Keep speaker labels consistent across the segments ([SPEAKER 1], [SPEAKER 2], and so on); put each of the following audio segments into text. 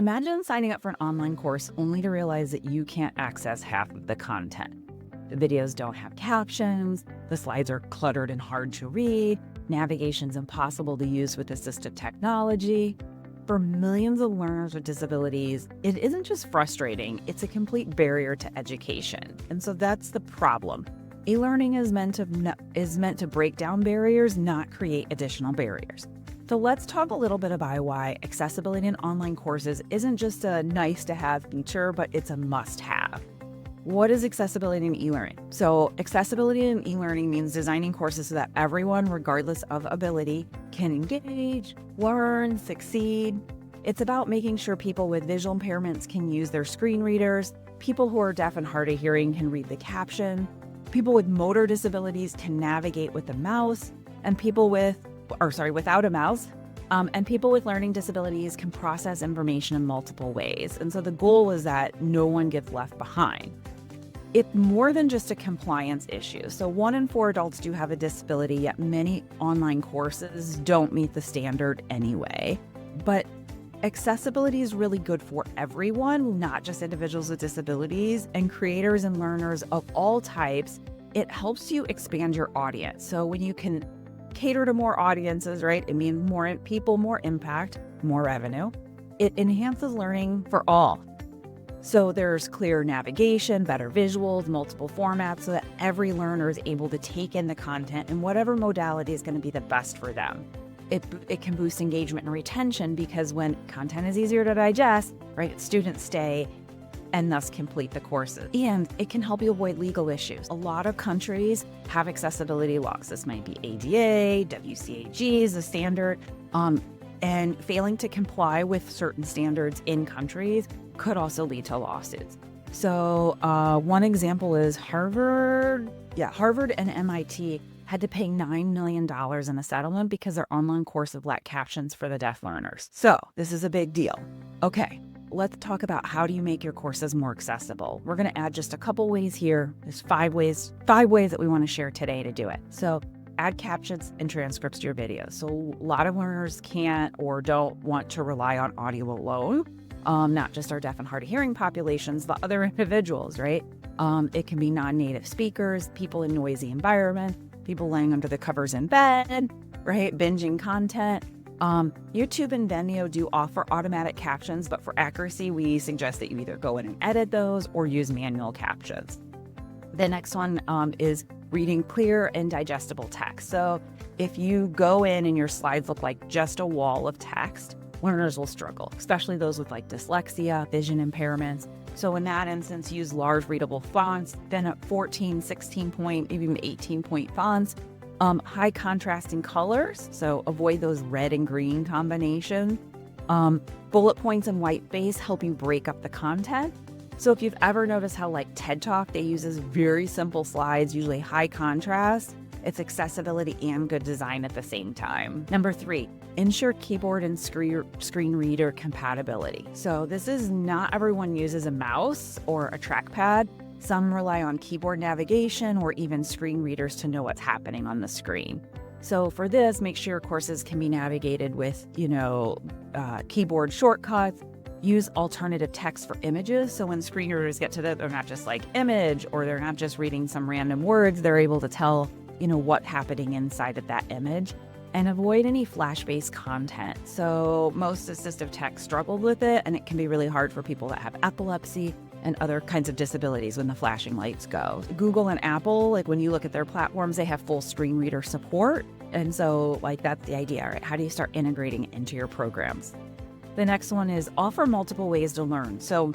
[SPEAKER 1] Imagine signing up for an online course only to realize that you can't access half of the content. The videos don't have captions, the slides are cluttered and hard to read, navigation's impossible to use with assistive technology. For millions of learners with disabilities, it isn't just frustrating, it's a complete barrier to education. And so that's the problem. E-learning is meant to break down barriers, not create additional barriers. So let's talk a little bit about why accessibility in online courses isn't just a nice to have feature, but it's a must have. What is accessibility in e-learning? So accessibility in e-learning means designing courses so that everyone, regardless of ability, can engage, learn, succeed. It's about making sure people with visual impairments can use their screen readers, people who are deaf and hard of hearing can read the caption, people with motor disabilities can navigate with a mouse, and without a mouse, and people with learning disabilities can process information in multiple ways. And so the goal is that no one gets left behind. It's more than just a compliance issue. So 1 in 4 adults do have a disability, yet many online courses don't meet the standard anyway. But accessibility is really good for everyone, not just individuals with disabilities, and creators and learners of all types. It helps you expand your audience. So when you can cater to more audiences, right? It means more people, more impact, more revenue. It enhances learning for all. So there's clear navigation, better visuals, multiple formats, so that every learner is able to take in the content in whatever modality is going to be the best for them. It can boost engagement and retention because when content is easier to digest, right, students stay and thus complete the courses. And it can help you avoid legal issues. A lot of countries have accessibility laws. This might be ADA, WCAG is the standard, and failing to comply with certain standards in countries could also lead to lawsuits. So one example is Harvard and MIT had to pay $9 million in a settlement because their online course lacked captions for the deaf learners. So this is a big deal. Okay, let's talk about how do you make your courses more accessible. We're going to add just a couple ways here. There's five ways that we want to share today to do it. So add captions and transcripts to your videos. So a lot of learners can't or don't want to rely on audio alone. Not just our deaf and hard of hearing populations, but other individuals, right? It can be non-native speakers, people in noisy environments, people laying under the covers in bed, right? Binging content. YouTube and Vimeo do offer automatic captions, but for accuracy, we suggest that you either go in and edit those or use manual captions. The next one is reading clear and digestible text. So if you go in and your slides look like just a wall of text, learners will struggle, especially those with like dyslexia, vision impairments. So in that instance, use large readable fonts, then at 14, 16 point, even 18 point fonts, high contrasting colors. So avoid those red and green combinations. Bullet points and white space help you break up the content. So if you've ever noticed how like TED Talk, they use very simple slides, usually high contrast, it's accessibility and good design at the same time. Number 3, ensure keyboard and screen reader compatibility. So this is not everyone uses a mouse or a trackpad. Some rely on keyboard navigation or even screen readers to know what's happening on the screen. So for this, make sure your courses can be navigated with, keyboard shortcuts. Use alternative text for images. So when screen readers get to that, they're not just like image or they're not just reading some random words. They're able to tell, what's happening inside of that image. And avoid any flash-based content. So most assistive tech struggled with it, and it can be really hard for people that have epilepsy and other kinds of disabilities when the flashing lights go. Google and Apple, like when you look at their platforms, they have full screen reader support. And so that's the idea, right? How do you start integrating it into your programs? The next one is offer multiple ways to learn. So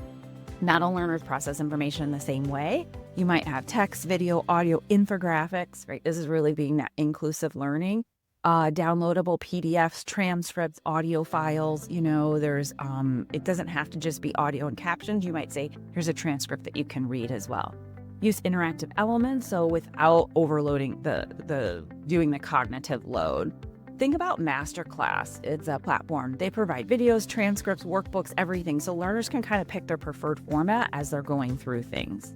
[SPEAKER 1] not all learners process information in the same way. You might have text, video, audio, infographics, right? This is really being that inclusive learning. Downloadable PDFs, transcripts, audio files, there's, it doesn't have to just be audio and captions. You might say, here's a transcript that you can read as well. Use interactive elements, so without overloading doing the cognitive load. Think about Masterclass. It's a platform. They provide videos, transcripts, workbooks, everything. So learners can kind of pick their preferred format as they're going through things.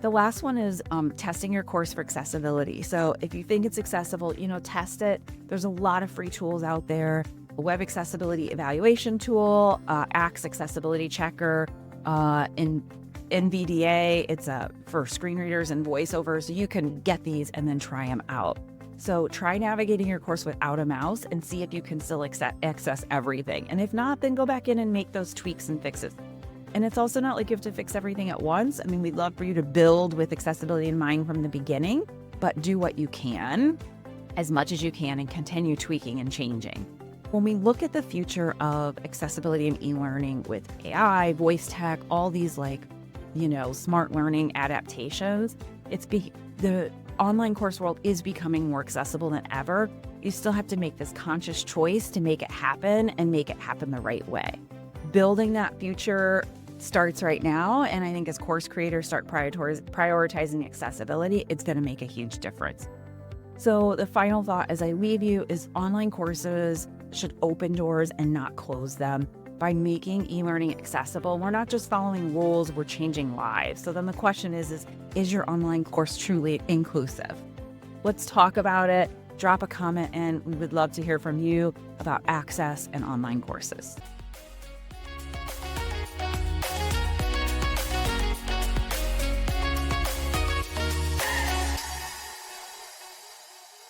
[SPEAKER 1] The last one is testing your course for accessibility. So if you think it's accessible, test it. There's a lot of free tools out there. web accessibility evaluation tool, Axe accessibility checker, in NVDA. It's for screen readers and voiceovers. So you can get these and then try them out. So try navigating your course without a mouse and see if you can still access everything. And if not, then go back in and make those tweaks and fixes. And it's also not like you have to fix everything at once. I mean, we'd love for you to build with accessibility in mind from the beginning, but do what you can, as much as you can, and continue tweaking and changing. When we look at the future of accessibility and e-learning with AI, voice tech, all these smart learning adaptations, the online course world is becoming more accessible than ever. You still have to make this conscious choice to make it happen and make it happen the right way. Building that future starts right now, and I think as course creators start prioritizing accessibility, it's going to make a huge difference. So the final thought as I leave you is online courses should open doors and not close them. By making e-learning accessible, we're not just following rules, we're changing lives. So then the question is your online course truly inclusive? Let's talk about it. Drop a comment, and we would love to hear from you about access and online courses.